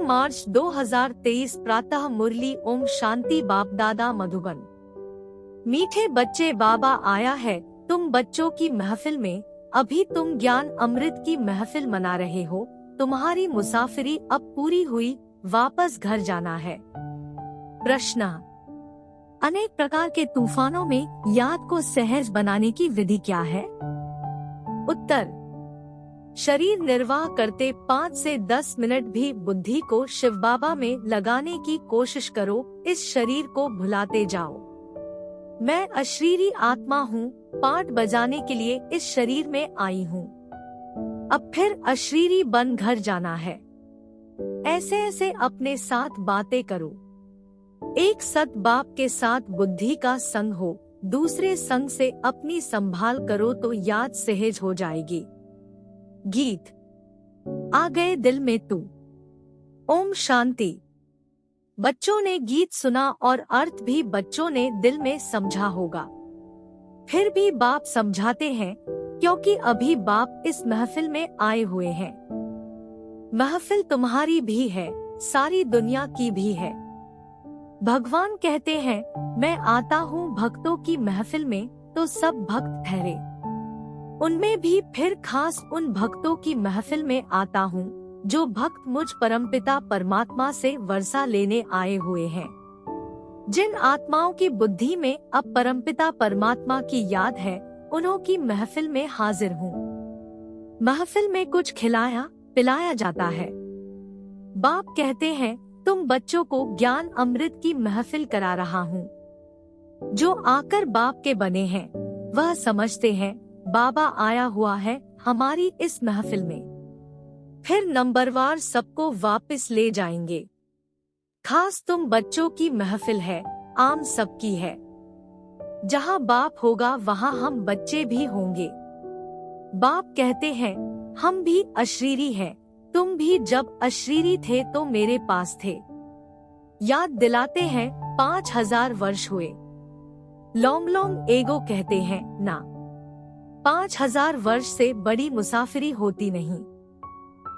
मार्च 2023 प्रातः मुरली ओम शांति बाप दादा मधुबन। मीठे बच्चे, बाबा आया है तुम बच्चों की महफिल में। अभी तुम ज्ञान अमृत की महफिल मना रहे हो। तुम्हारी मुसाफिरी अब पूरी हुई, वापस घर जाना है। प्रश्न: अनेक प्रकार के तूफानों में याद को सहज बनाने की विधि क्या है? उत्तर: शरीर निर्वाह करते 5 से 10 मिनट भी बुद्धि को शिव बाबा में लगाने की कोशिश करो। इस शरीर को भुलाते जाओ। मैं अशरीरी आत्मा हूँ, पाठ बजाने के लिए इस शरीर में आई हूँ। अब फिर अशरीरी बन घर जाना है। ऐसे ऐसे अपने साथ बातें करो। एक सत बाप के साथ बुद्धि का संग हो, दूसरे संग से अपनी संभाल करो तो याद सहज हो जाएगी। गीत: आ गए दिल में तू। ओम शांति। बच्चों ने गीत सुना और अर्थ भी बच्चों ने दिल में समझा होगा। फिर भी बाप समझाते हैं, क्योंकि अभी बाप इस महफिल में आए हुए हैं। महफिल तुम्हारी भी है, सारी दुनिया की भी है। भगवान कहते हैं, मैं आता हूँ भक्तों की महफिल में तो सब भक्त ठहरे। उनमें भी फिर खास उन भक्तों की महफिल में आता हूँ जो भक्त मुझ परमपिता परमात्मा से वर्षा लेने आए हुए हैं। जिन आत्माओं की बुद्धि में अब परमपिता परमात्मा की याद है, उन्हों की महफिल में हाजिर हूँ। महफिल में कुछ खिलाया पिलाया जाता है। बाप कहते हैं, तुम बच्चों को ज्ञान अमृत की महफिल करा रहा हूँ। जो आकर बाप के बने हैं वह समझते हैं बाबा आया हुआ है हमारी इस महफिल में। फिर नंबरवार सबको वापस ले जाएंगे। खास तुम बच्चों की महफिल है, आम सबकी है। जहाँ बाप होगा वहाँ हम बच्चे भी होंगे। बाप कहते हैं, हम भी अशरीरी हैं, तुम भी जब अशरीरी थे तो मेरे पास थे। याद दिलाते हैं 5000 वर्ष हुए। लॉन्ग लॉन्ग एगो कहते हैं ना, 5000 वर्ष से बड़ी मुसाफिरी होती नहीं।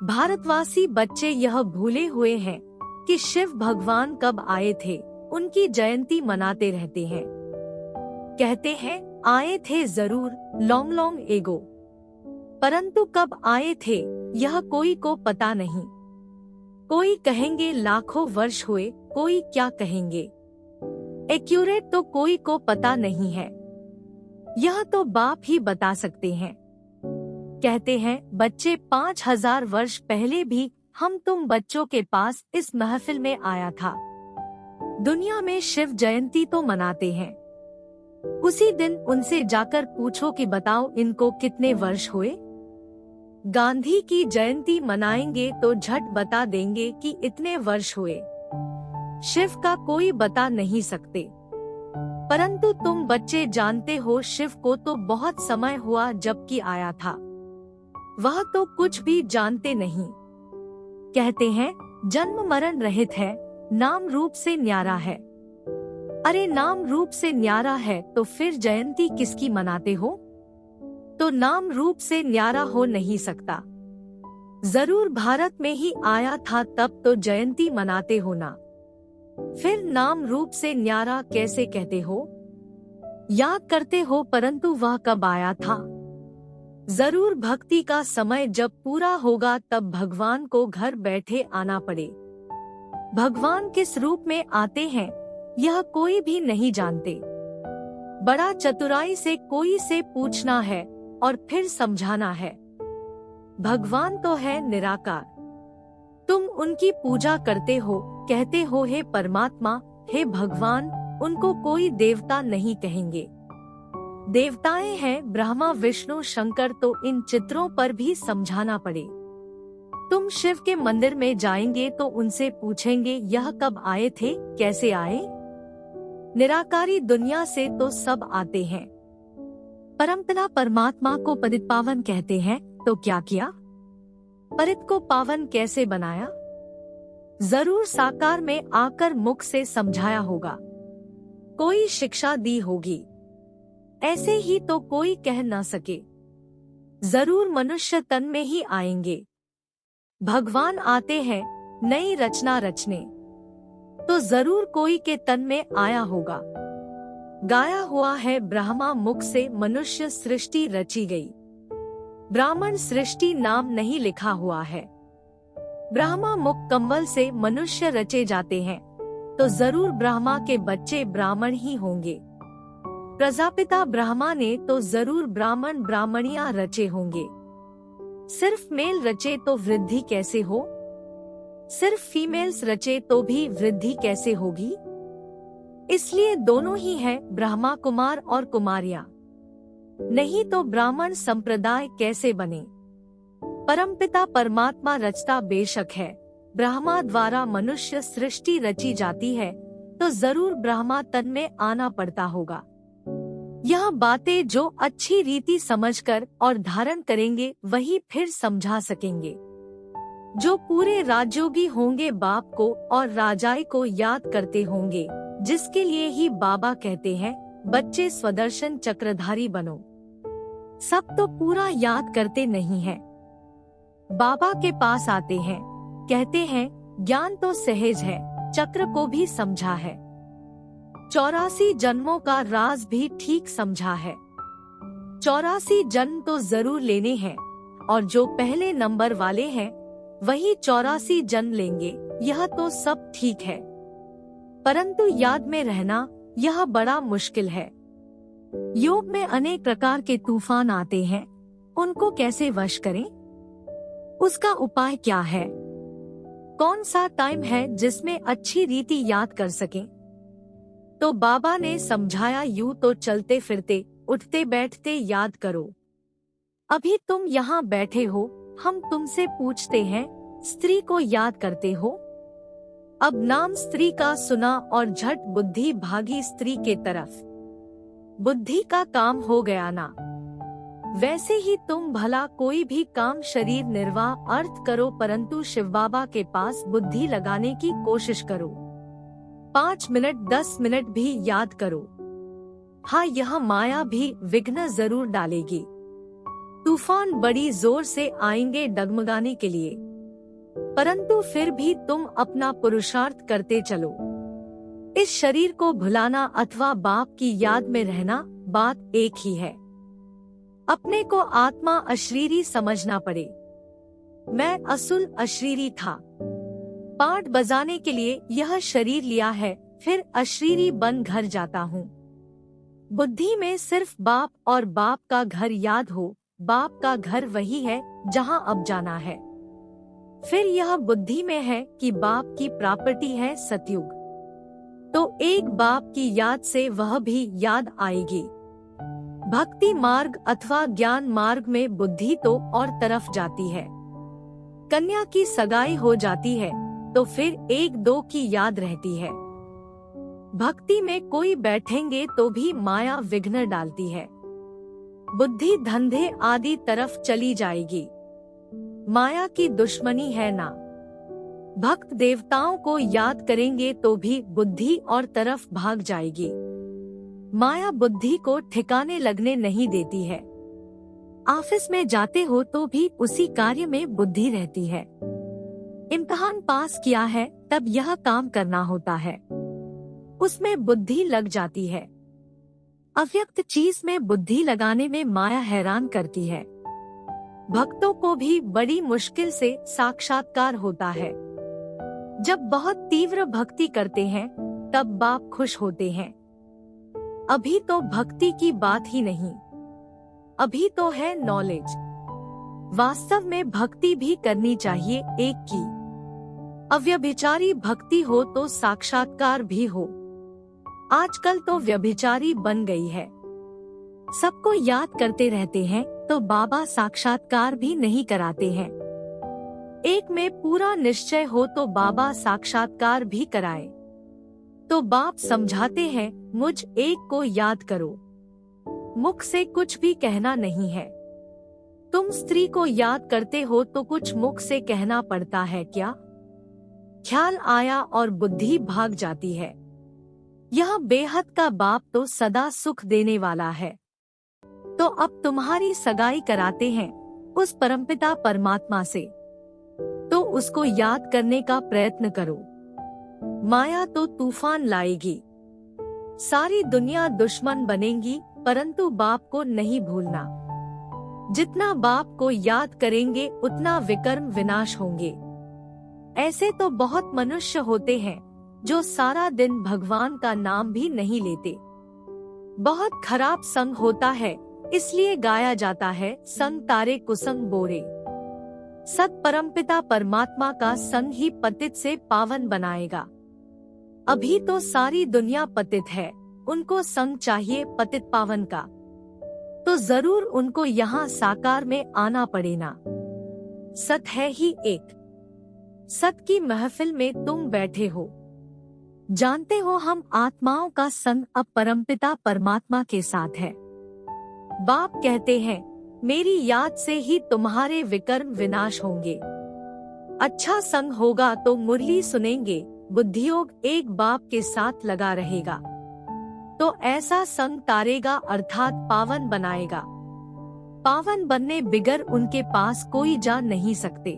भारतवासी बच्चे यह भूले हुए हैं कि शिव भगवान कब आए थे, उनकी जयंती मनाते रहते हैं। कहते हैं आए थे जरूर, लॉन्ग लॉन्ग एगो, परंतु कब आए थे यह कोई को पता नहीं। कोई कहेंगे लाखों वर्ष हुए, कोई क्या कहेंगे। एक्यूरेट तो कोई को पता नहीं है, यह तो बाप ही बता सकते हैं। कहते हैं बच्चे 5000 वर्ष पहले भी हम तुम बच्चों के पास इस महफिल में आया था। दुनिया में शिव जयंती तो मनाते हैं। उसी दिन उनसे जाकर पूछो कि बताओ इनको कितने वर्ष हुए। गांधी की जयंती मनाएंगे तो झट बता देंगे कि इतने वर्ष हुए। शिव का कोई बता नहीं सकते, परंतु तुम बच्चे जानते हो शिव को तो बहुत समय हुआ जबकि आया था। वह तो कुछ भी जानते नहीं। कहते हैं जन्म मरण रहित है, नाम रूप से न्यारा है। अरे नाम रूप से न्यारा है तो फिर जयंती किसकी मनाते हो? तो नाम रूप से न्यारा हो नहीं सकता। जरूर भारत में ही आया था तब तो जयंती मनाते हो ना। फिर नाम रूप से न्यारा कैसे कहते हो? याद करते हो, परंतु वह कब आया था? जरूर भक्ति का समय जब पूरा होगा तब भगवान को घर बैठे आना पड़े। भगवान किस रूप में आते हैं यह कोई भी नहीं जानते। बड़ा चतुराई से कोई से पूछना है और फिर समझाना है। भगवान तो है निराकार। तुम उनकी पूजा करते हो, कहते हो हे परमात्मा, हे भगवान। उनको कोई देवता नहीं कहेंगे। देवताएं हैं ब्रह्मा विष्णु शंकर, तो इन चित्रों पर भी समझाना पड़े। तुम शिव के मंदिर में जाएंगे तो उनसे पूछेंगे यह कब आए थे, कैसे आए? निराकारी दुनिया से तो सब आते हैं। परमपिता परमात्मा को पतित पावन कहते हैं, तो क्या किया? पतित को पावन कैसे बनाया? जरूर साकार में आकर मुख से समझाया होगा, कोई शिक्षा दी होगी। ऐसे ही तो कोई कह न सके। जरूर मनुष्य तन में ही आएंगे। भगवान आते हैं, नई रचना रचने, तो जरूर कोई के तन में आया होगा। गाया हुआ है, ब्रह्मा मुख से मनुष्य सृष्टि रची गई। ब्राह्मण सृष्टि नाम नहीं लिखा हुआ है। ब्रह्मा मुख कम्बल से मनुष्य रचे जाते हैं, तो जरूर ब्रह्मा के बच्चे ब्राह्मण ही होंगे। प्रजापिता ब्रह्मा ने तो जरूर ब्राह्मण ब्राह्मणियां रचे होंगे। सिर्फ मेल रचे तो वृद्धि कैसे हो? सिर्फ फीमेल्स रचे तो भी वृद्धि कैसे होगी? इसलिए दोनों ही हैं, ब्रह्मा कुमार और कुमारियां। नहीं तो ब्राह्मण संप्रदाय कैसे बने? परमपिता परमात्मा रचता बेशक है, ब्रह्मा द्वारा मनुष्य सृष्टि रची जाती है, तो जरूर ब्रह्मा तन में आना पड़ता होगा। यह बातें जो अच्छी रीति समझकर और धारण करेंगे वही फिर समझा सकेंगे। जो पूरे राजयोगी होंगे बाप को और राजाई को याद करते होंगे, जिसके लिए ही बाबा कहते हैं बच्चे स्वदर्शन चक्रधारी बनो। सब तो पूरा याद करते नहीं हैं। बाबा के पास आते हैं, कहते हैं ज्ञान तो सहज है, चक्र को भी समझा है, 84 जन्मों का राज भी ठीक समझा है। 84 जन्म तो जरूर लेने हैं, और जो पहले नंबर वाले हैं वही 84 जन्म लेंगे, यह तो सब ठीक है। परंतु याद में रहना यह बड़ा मुश्किल है। योग में अनेक प्रकार के तूफान आते हैं, उनको कैसे वश करें? उसका उपाय क्या है? कौन सा टाइम है जिसमें अच्छी रीति याद कर सकें? तो बाबा ने समझाया, यूं तो चलते फिरते उठते बैठते याद करो। अभी तुम यहाँ बैठे हो, हम तुमसे पूछते हैं स्त्री को याद करते हो? अब नाम स्त्री का सुना और झट बुद्धि भागी स्त्री के तरफ। बुद्धि का काम हो गया ना। वैसे ही तुम भला कोई भी काम शरीर निर्वाह अर्थ करो, परंतु शिव बाबा के पास बुद्धि लगाने की कोशिश करो। 5 मिनट 10 मिनट भी याद करो। हाँ, यह माया भी विघ्न जरूर डालेगी। तूफान बड़ी जोर से आएंगे डगमगाने के लिए, परंतु फिर भी तुम अपना पुरुषार्थ करते चलो। इस शरीर को भुलाना अथवा बाप की याद में रहना बात एक ही है। अपने को आत्मा अशरीरी समझना पड़े। मैं असुल अशरीरी था। पाठ बजाने के लिए यह शरीर लिया है, फिर अशरीरी बन घर जाता हूँ। बुद्धि में सिर्फ बाप और बाप का घर याद हो। बाप का घर वही है जहाँ अब जाना है। फिर यह बुद्धि में है कि बाप की प्रॉपर्टी है सतयुग, तो एक बाप की याद से वह भी याद आएगी। भक्ति मार्ग अथवा ज्ञान मार्ग में बुद्धि तो और तरफ जाती है। कन्या की सगाई हो जाती है तो फिर 1-2 की याद रहती है। भक्ति में कोई बैठेंगे तो भी माया विघ्न डालती है। बुद्धि धंधे आदि तरफ चली जाएगी। माया की दुश्मनी है ना। भक्त देवताओं को याद करेंगे तो भी बुद्धि और तरफ भाग जाएगी। माया बुद्धि को ठिकाने लगने नहीं देती है। ऑफिस में जाते हो तो भी उसी कार्य में बुद्धि रहती है। इम्तिहान पास किया है तब यह काम करना होता है, उसमें बुद्धि लग जाती है। अव्यक्त चीज में बुद्धि लगाने में माया हैरान करती है। भक्तों को भी बड़ी मुश्किल से साक्षात्कार होता है। जब बहुत तीव्र भक्ति करते हैं तब बाप खुश होते हैं। अभी तो भक्ति की बात ही नहीं, अभी तो है नॉलेज। वास्तव में भक्ति भी करनी चाहिए एक की। अव्यभिचारी भक्ति हो तो साक्षात्कार भी हो। आजकल तो व्यभिचारी बन गई है। सबको याद करते रहते हैं तो बाबा साक्षात्कार भी नहीं कराते हैं। एक में पूरा निश्चय हो तो बाबा साक्षात्कार भी कराए। तो बाप समझाते हैं, मुझ एक को याद करो। मुख से कुछ भी कहना नहीं है। तुम स्त्री को याद करते हो तो कुछ मुख से कहना पड़ता है क्या? ख्याल आया और बुद्धि भाग जाती है। यह बेहद का बाप तो सदा सुख देने वाला है। तो अब तुम्हारी सगाई कराते हैं उस परमपिता परमात्मा से। तो उसको याद करने का प्रयत्न करो। माया तो तूफान लाएगी। सारी दुनिया दुश्मन बनेगी, परंतु बाप को नहीं भूलना। जितना बाप को याद करेंगे उतना विकर्म विनाश होंगे। ऐसे तो बहुत मनुष्य होते हैं जो सारा दिन भगवान का नाम भी नहीं लेते। बहुत खराब संग होता है, इसलिए गाया जाता है संग तारे कुसंग बोरे। सत परमपिता परमात्मा का संग ही पतित से पावन बनाएगा। अभी तो सारी दुनिया पतित है, उनको संग चाहिए पतित पावन का, तो जरूर उनको यहाँ साकार में आना पड़ेगा। सत है ही एक। सत की महफिल में तुम बैठे हो। जानते हो हम आत्माओं का संग अब परमपिता परमात्मा के साथ है। बाप कहते हैं मेरी याद से ही तुम्हारे विकर्म विनाश होंगे। अच्छा संग होगा तो मुरली सुनेंगे, बुद्धियोग एक बाप के साथ लगा रहेगा, तो ऐसा संग तारेगा अर्थात पावन बनाएगा। पावन बनने बिगर उनके पास कोई जा नहीं सकते।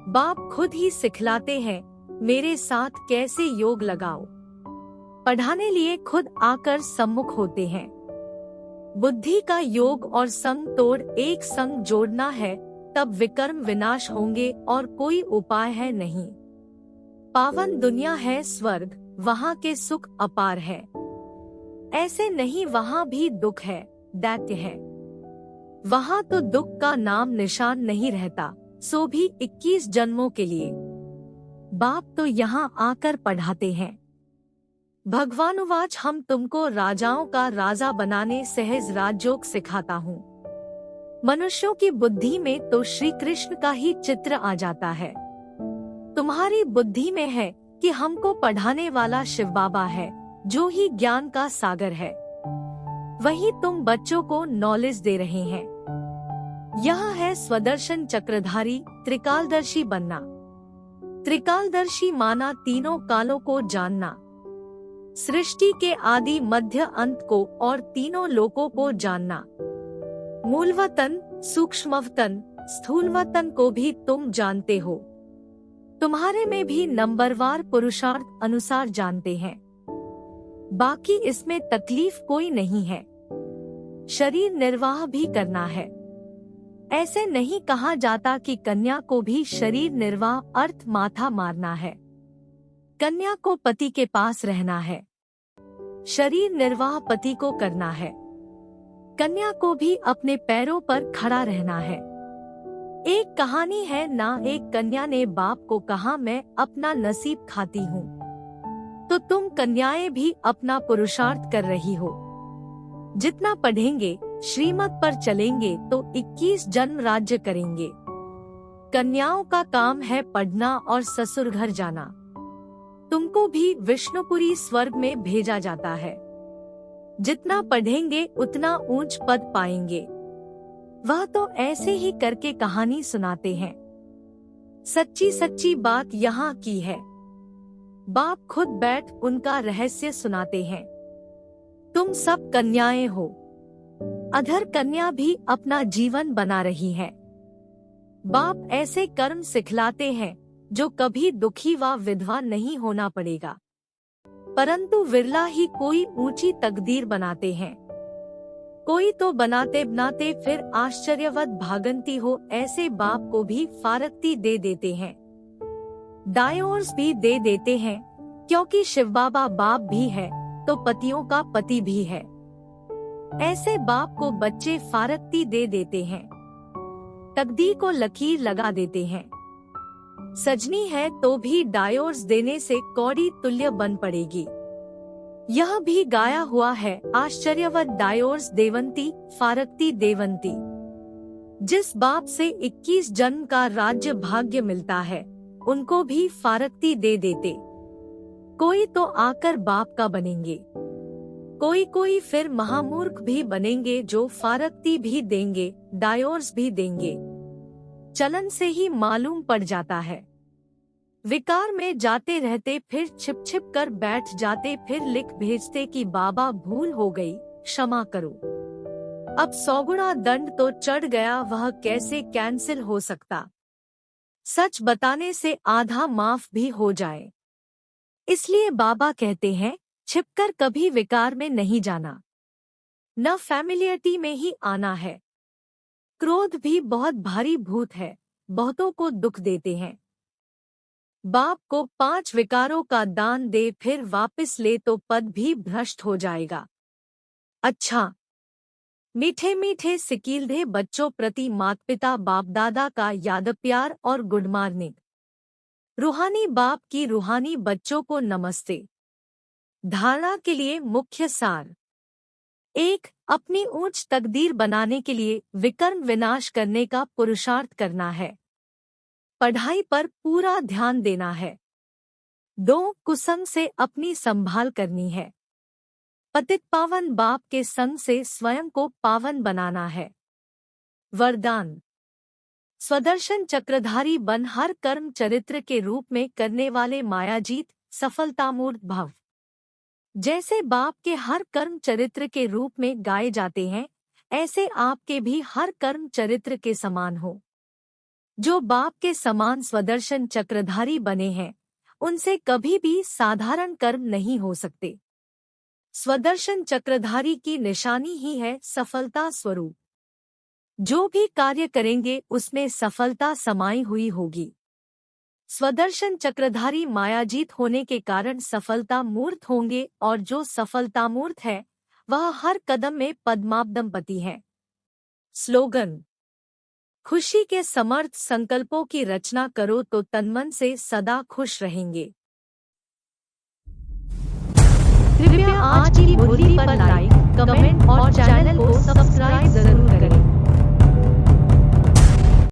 बाप खुद ही सिखलाते हैं मेरे साथ कैसे योग लगाओ। पढ़ाने लिए खुद आकर सम्मुख होते हैं। बुद्धि का योग और संग तोड़ एक संग जोड़ना है, तब विकर्म विनाश होंगे और कोई उपाय है नहीं। पावन दुनिया है स्वर्ग, वहाँ के सुख अपार है। ऐसे नहीं वहाँ भी दुख है, दैत्य है। वहाँ तो दुख का नाम निशान नहीं रहता, सो भी 21 जन्मों के लिए। बाप तो यहाँ आकर पढ़ाते हैं। भगवानुवाच हम तुमको राजाओं का राजा बनाने सहज राजयोग सिखाता हूँ। मनुष्यों की बुद्धि में तो श्री कृष्ण का ही चित्र आ जाता है। तुम्हारी बुद्धि में है कि हमको पढ़ाने वाला शिव बाबा है, जो ही ज्ञान का सागर है। वही तुम बच्चों को नॉलेज दे रहे हैं। यह है स्वदर्शन चक्रधारी त्रिकालदर्शी बनना। त्रिकालदर्शी माना तीनों कालों को जानना, सृष्टि के आदि मध्य अंत को और तीनों लोकों को जानना। मूलवतन, सूक्ष्मवतन, स्थूलवतन को भी तुम जानते हो। तुम्हारे में भी नंबरवार पुरुषार्थ अनुसार जानते हैं। बाकी इसमें तकलीफ कोई नहीं है। शरीर निर्वाह भी करना है। ऐसे नहीं कहा जाता कि कन्या को भी शरीर निर्वाह अर्थ माथा मारना है। कन्या को पति के पास रहना है। शरीर निर्वाह पति को करना है। कन्या को भी अपने पैरों पर खड़ा रहना है। एक कहानी है ना, एक कन्या ने बाप को कहा मैं अपना नसीब खाती हूँ। तो तुम कन्याएं भी अपना पुरुषार्थ कर रही हो। जितना पढ़ेंगे, श्रीमत पर चलेंगे तो 21 जन्म राज्य करेंगे। कन्याओं का काम है पढ़ना और ससुर घर जाना। तुमको भी विष्णुपुरी स्वर्ग में भेजा जाता है। जितना पढ़ेंगे उतना ऊंच पद पाएंगे। वह तो ऐसे ही करके कहानी सुनाते हैं। सच्ची सच्ची बात यहाँ की है। बाप खुद बैठ उनका रहस्य सुनाते हैं। तुम सब कन्याएं हो। अधर कन्या भी अपना जीवन बना रही है। बाप ऐसे कर्म सिखलाते हैं जो कभी दुखी व विधवा नहीं होना पड़ेगा। परंतु विरला ही कोई ऊंची तकदीर बनाते हैं। कोई तो बनाते बनाते फिर आश्चर्यवत भागंती हो ऐसे बाप को भी फारक्ती दे देते हैं। डायोर्स भी दे देते हैं, क्योंकि शिव बाबा बाप भी है तो पतियों का पति भी है। ऐसे बाप को बच्चे फारक्ती दे देते हैं। तकदीर को लकीर लगा देते हैं। सजनी है तो भी डायोर्स देने से कौड़ी तुल्य बन पड़ेगी। यह भी गाया हुआ है आश्चर्यवत डायोर्स देवंती फारक्ती देवंती। जिस बाप से 21 जन्म का राज्य भाग्य मिलता है, उनको भी फारक्ती दे देते। कोई तो आकर बाप का बनेंगे, कोई फिर महामूर्ख भी बनेंगे जो फारक्ती भी देंगे, डायोर्स भी देंगे। चलन से ही मालूम पड़ जाता है। विकार में जाते रहते, फिर छिप छिप कर बैठ जाते, फिर लिख भेजते कि बाबा भूल हो गई, क्षमा करो। अब 100 गुना दंड तो चढ़ गया, वह कैसे कैंसिल हो सकता। सच बताने से आधा माफ भी हो जाए। इसलिए बाबा कहते हैं, छिपकर कभी विकार में नहीं जाना, न फैमिलियरिटी में ही आना है। क्रोध भी बहुत भारी भूत है, बहुतों को दुख देते हैं। बाप को 5 विकारों का दान दे फिर वापस ले तो पद भी भ्रष्ट हो जाएगा। अच्छा, मीठे मीठे सिकील्धे बच्चों प्रति माता पिता बाप दादा का याद प्यार और गुड मॉर्निंग। रूहानी बाप की रूहानी बच्चों को नमस्ते। धारणा के लिए मुख्य सार। 1. अपनी ऊंच तकदीर बनाने के लिए विकर्म विनाश करने का पुरुषार्थ करना है। पढ़ाई पर पूरा ध्यान देना है। 2. कुसंग से अपनी संभाल करनी है। पतित पावन बाप के संग से स्वयं को पावन बनाना है। वरदान। स्वदर्शन चक्रधारी बन हर कर्म चरित्र के रूप में करने वाले मायाजीत सफलतामूर्त भव। जैसे बाप के हर कर्म चरित्र के रूप में गाए जाते हैं, ऐसे आपके भी हर कर्म चरित्र के समान हो। जो बाप के समान स्वदर्शन चक्रधारी बने हैं, उनसे कभी भी साधारण कर्म नहीं हो सकते। स्वदर्शन चक्रधारी की निशानी ही है सफलता स्वरूप। जो भी कार्य करेंगे उसमें सफलता समाई हुई होगी। स्वदर्शन चक्रधारी मायाजीत होने के कारण सफलता मूर्त होंगे और जो सफलता मूर्त है वह हर कदम में पद्मावदंपति है। स्लोगन। खुशी के समर्थ संकल्पों की रचना करो तो तनमन से सदा खुश रहेंगे। कृपया आज की मुरली पर